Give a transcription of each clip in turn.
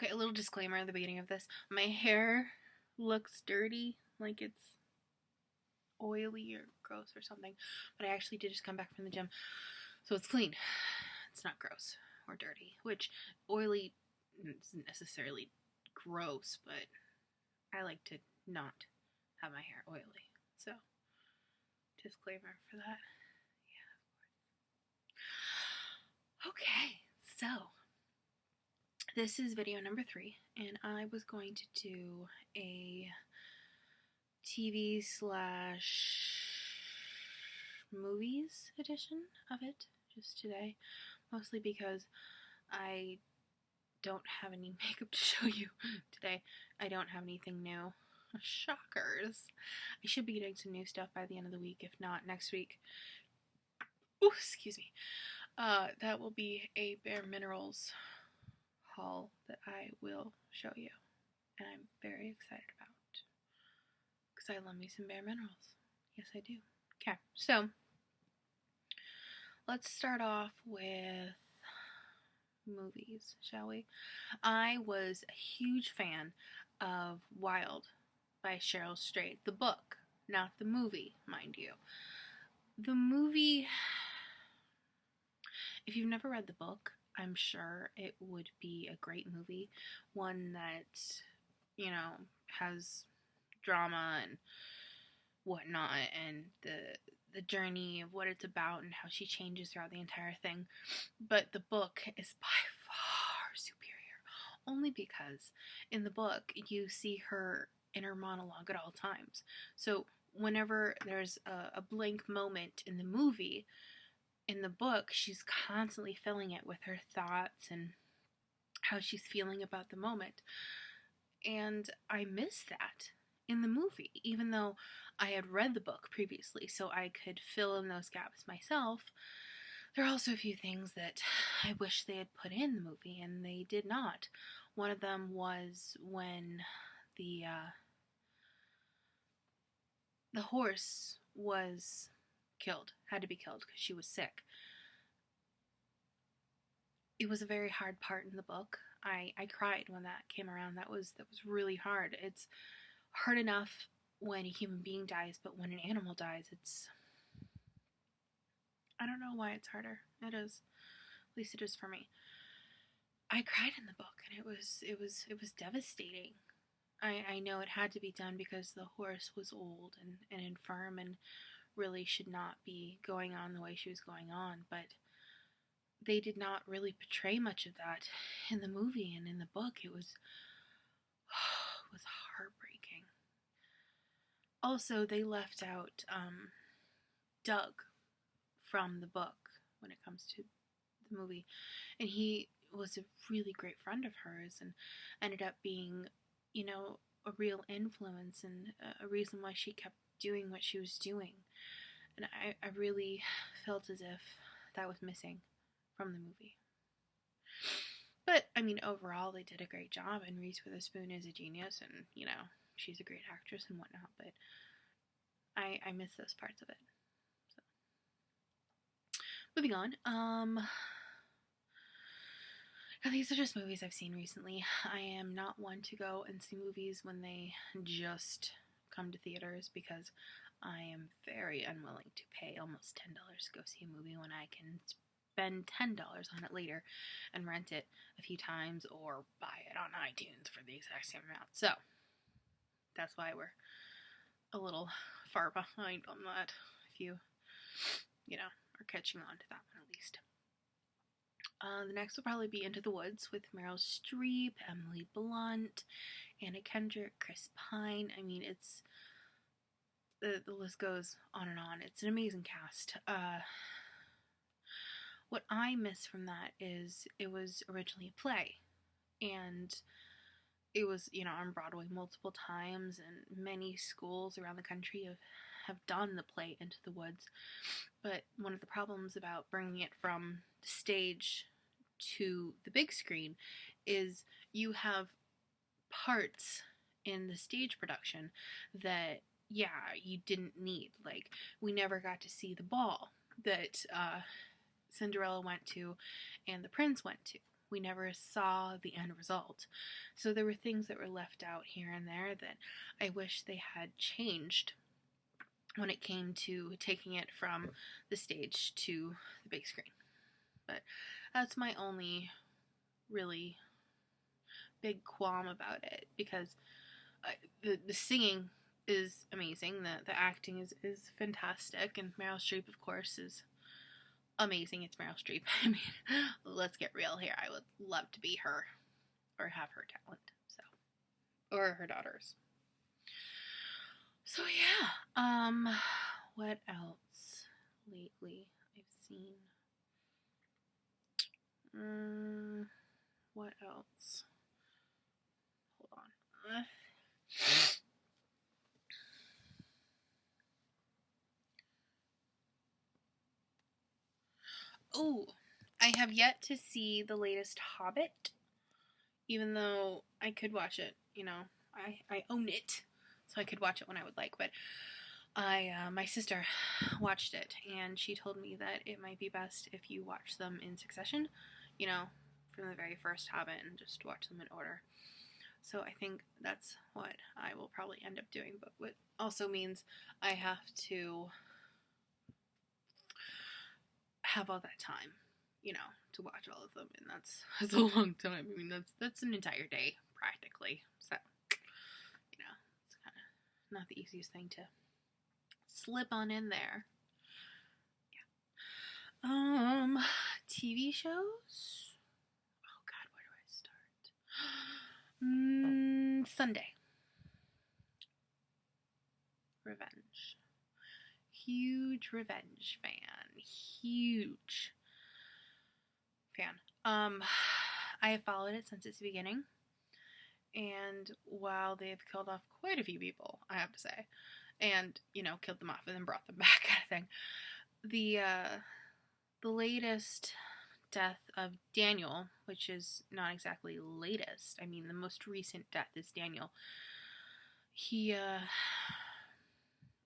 Okay, a little disclaimer at the beginning of this. My hair looks dirty, like it's oily or gross or something, but I actually did just come back from the gym, so it's clean. It's not gross or dirty, which oily isn't necessarily gross, but I like to not have my hair oily. So, disclaimer for that. Yeah. Okay, so this is video number 3, and I was going to do a TV / movies edition of it just today, mostly because I don't have any makeup to show you today. I don't have anything new. Shockers. I should be getting some new stuff by the end of the week, if not next week. Ooh, excuse me. That will be a Bare Minerals haul that I will show you, and I'm very excited about, because I love me some Bare Minerals. Yes, I do. Okay, so let's start off with movies, shall we? I was a huge fan of Wild by Cheryl Strayed, the book, not the movie, mind you. The movie, if you've never read the book, I'm sure it would be a great movie, one that, has drama and whatnot, and the journey of what it's about and how she changes throughout the entire thing. But the book is by far superior, only because in the book you see her inner monologue at all times. So whenever there's a blank moment in the movie, in the book she's constantly filling it with her thoughts and how she's feeling about the moment. And I miss that in the movie, even though I had read the book previously, so I could fill in those gaps myself. There are also a few things that I wish they had put in the movie, and they did not. One of them was when the horse was killed, had to be killed because she was sick. It was a very hard part in the book. I cried when that came around. That was really hard. It's hard enough when a human being dies, but when an animal dies, I don't know why it's harder. It is. At least it is for me. I cried in the book, and it was devastating. I know it had to be done because the horse was old and infirm and really should not be going on the way she was going on, but they did not really portray much of that in the movie, and in the book it was heartbreaking. Also, they left out Doug from the book when it comes to the movie, and he was a really great friend of hers and ended up being, a real influence and a reason why she kept doing what she was doing. And I really felt as if that was missing from the movie. But, overall, they did a great job, and Reese Witherspoon is a genius, and, she's a great actress and whatnot, but I miss those parts of it. So, moving on. Now, these are just movies I've seen recently. I am not one to go and see movies when they just come to theaters, because I am very unwilling to pay almost $10 to go see a movie when I can spend $10 on it later and rent it a few times or buy it on iTunes for the exact same amount. So that's why we're a little far behind on that, if you are catching on to that one at least. The next will probably be Into the Woods with Meryl Streep, Emily Blunt, Anna Kendrick, Chris Pine. It's the list goes on and on. It's an amazing cast. What I miss from that is it was originally a play, and it was, on Broadway multiple times, and many schools around the country have done the play Into the Woods. But one of the problems about bringing it from the stage to the big screen is you have parts in the stage production that, you didn't need. Like, we never got to see the ball that Cinderella went to and the prince went to. we never saw the end result. So there were things that were left out here and there that I wish they had changed when it came to taking it from the stage to the big screen. But that's my only really big qualm about it, because the singing is amazing, the acting is fantastic, and Meryl Streep, of course, is amazing. It's Meryl Streep. I mean, let's get real here. I would love to be her or have her talent. So, or her daughters. So yeah. What else lately I've seen? What else? Hold on. Oh, I have yet to see the latest Hobbit, even though I could watch it. You know, I own it, so I could watch it when I would like. But my sister watched it, and she told me that it might be best if you watch them in succession. You know, from the very first Hobbit, and just watch them in order. So I think that's what I will probably end up doing, but what also means I have to have all that time, you know, to watch all of them, and that's a long time. I mean, that's an entire day practically. So, you know, it's kind of not the easiest thing to slip on in there. Yeah. TV shows. Oh God, where do I start? Sunday. Revenge. Huge Revenge fan. Huge fan. I have followed it since its beginning, and while they've killed off quite a few people, I have to say, and you know, killed them off and then brought them back, kind of thing. The latest death of Daniel, which is not exactly latest. I mean, the most recent death is Daniel. He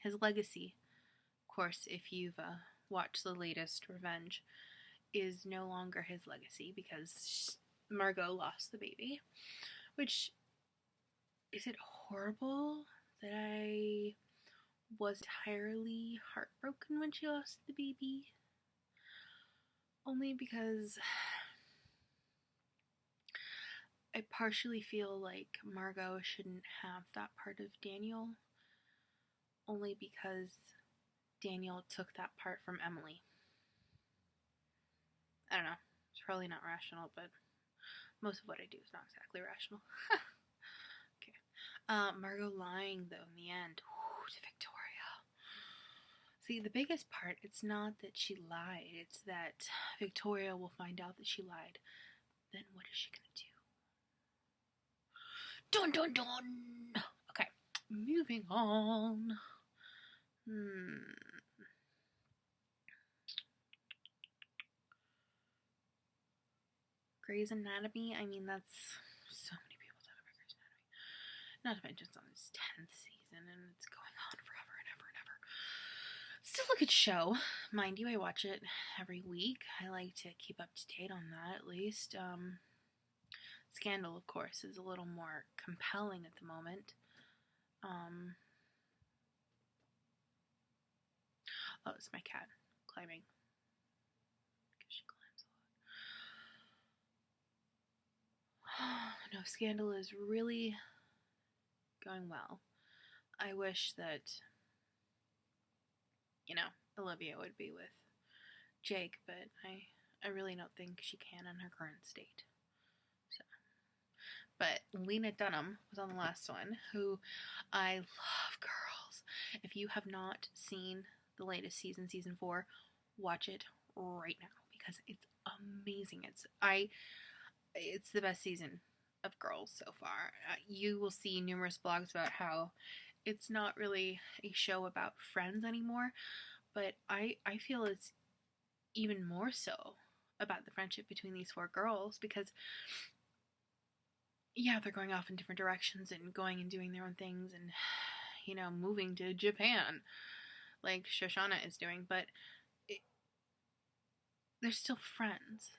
his legacy, of course, if you've watched the latest Revenge, is no longer his legacy because Margot lost the baby. Which, is it horrible that I was entirely heartbroken when she lost the baby? Only because I partially feel like Margot shouldn't have that part of Daniel, only because Daniel took that part from Emily. I don't know. It's probably not rational, but most of what I do is not exactly rational. Okay. Margot lying, though, in the end. Ooh, to Victoria. See, the biggest part, it's not that she lied. It's that Victoria will find out that she lied. Then what is she gonna do? Dun dun dun! Okay, moving on. Grey's Anatomy, I mean, that's so many people talk about Grey's Anatomy. Not to mention it's on its 10th season and it's going on forever and ever and ever. Still a good show. Mind you, I watch it every week. I like to keep up to date on that, at least. Scandal, of course, is a little more compelling at the moment. Oh, it's my cat climbing. Because she climbs a lot. No, Scandal is really going well. I wish that, you know, Olivia would be with Jake, but I really don't think she can in her current state. So, but Lena Dunham was on the last one, who I love. Girls, if you have not seen the latest season 4, watch it right now because it's amazing. It's the best season of Girls so far. You will see numerous blogs about how it's not really a show about friends anymore, but I feel it's even more so about the friendship between these 4 girls because, yeah, they're going off in different directions and going and doing their own things and, you know, moving to Japan like Shoshana is doing, but they're still friends.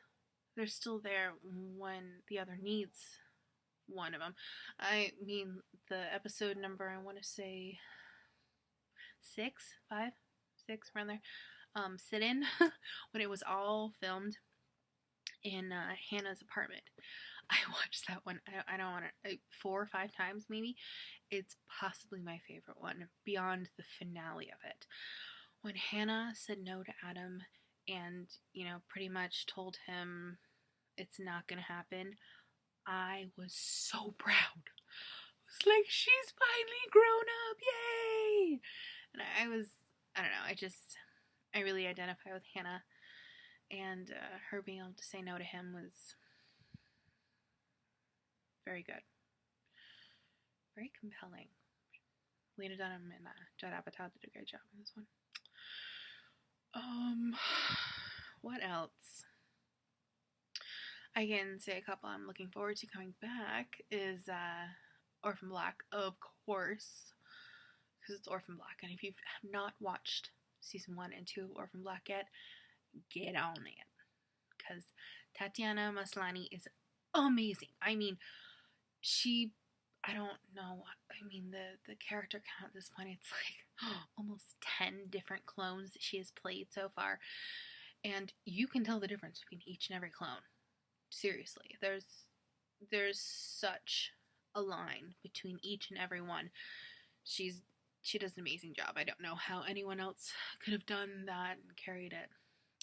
they're still there when the other needs one of them. I mean, the episode number, I want to say 6, around there. Sit-in when it was all filmed in Hannah's apartment. I watched that one. I don't want to 4 or 5 times maybe. It's possibly my favorite one beyond the finale of it. When Hannah said no to Adam and, you know, pretty much told him it's not gonna happen, I was so proud. I was like, she's finally grown up, yay! And I don't know, I really identify with Hannah, and her being able to say no to him was very good. Very compelling. Lena Dunham and Judd Apatow did a great job in this one. What else? I can say a couple I'm looking forward to coming back is Orphan Black, of course, because it's Orphan Black, and if you have not watched season 1 and 2 of Orphan Black yet, get on it, because Tatiana Maslany is amazing. I mean, I don't know, I mean, the character count at this point, it's like almost 10 different clones that she has played so far, and you can tell the difference between each and every clone. Seriously, there's such a line between each and every one. She does an amazing job. I don't know how anyone else could have done that and carried it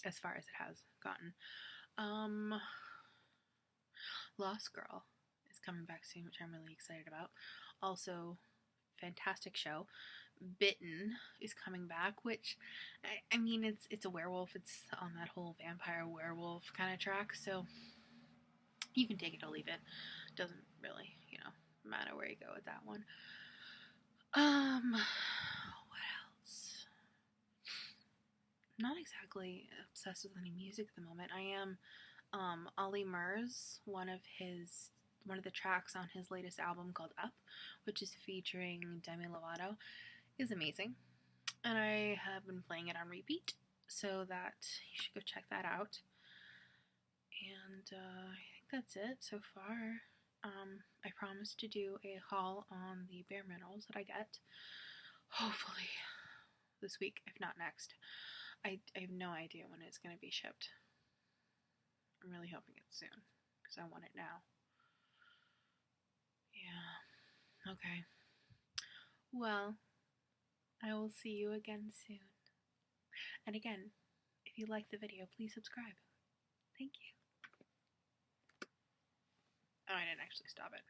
as far as it has gotten. Lost Girl is coming back soon, which I'm really excited about. Also, fantastic show. Bitten is coming back, which I mean, it's a werewolf. It's on that whole vampire werewolf kind of track, so you can take it or leave it. Doesn't really, you know, matter where you go with that one. What else? Not exactly obsessed with any music at the moment. I am Ollie Murs, one of the tracks on his latest album called Up, which is featuring Demi Lovato, is amazing. And I have been playing it on repeat, so that you should go check that out. And I think that's it so far. I promised to do a haul on the bare minerals that I get, hopefully this week, if not next. I have no idea when it's going to be shipped. I'm really hoping it's soon, because I want it now. Yeah. Okay. Well, I will see you again soon. And again, if you like the video, please subscribe. Thank you. Oh, I didn't actually stop it.